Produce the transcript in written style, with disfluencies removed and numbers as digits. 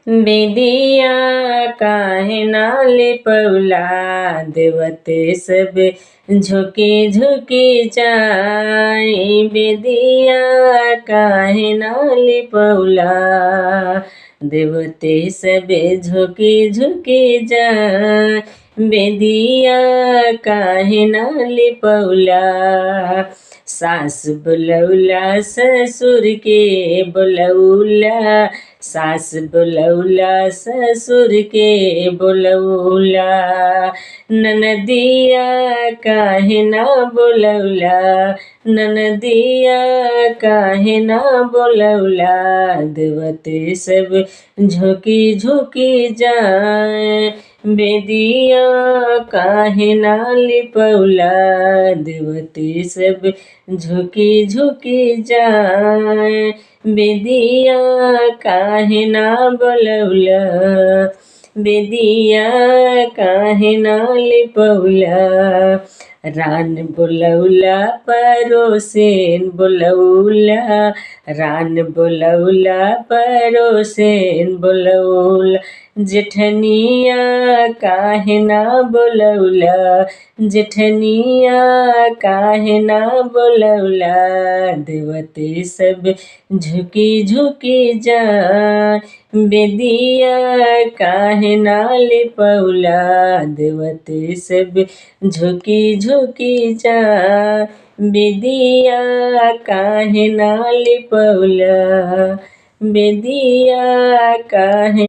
बेदिया काहे ना लिपौला, देवते सब झुकी झुकी जाए। बेदिया काहे ना लिपौला, देवते सब झुकी झुकी जाए। बेदिया काहे ना लिपौला, सास बुलौला ससुर के बुलौला, सास बुलौला ससुर के बुलौला। ननदिया काहे ना बुलौला, ननदिया काहे ना बुलौला, देवते सब झुकी झुकी जाए। बेदिया काहे ना लिपौला, देवते सब झुकी झुकी जाए। बेदिया काहे ना बुलौला, बेदिया काहे ना लिपौला। रान बुलौला परोसेन बुलौला, रान बुलौला परोसेन बुलौला। जेठनिया काहे ना बुलौला, जेठनिया काहे ना बुलौला, देवते सब झुकी झुकी जाए। बेदिया काहे ना लिपौला, देवते सब झुकी झुकी जाए। बेदिया काहे ना लिपौला, बेदिया काहे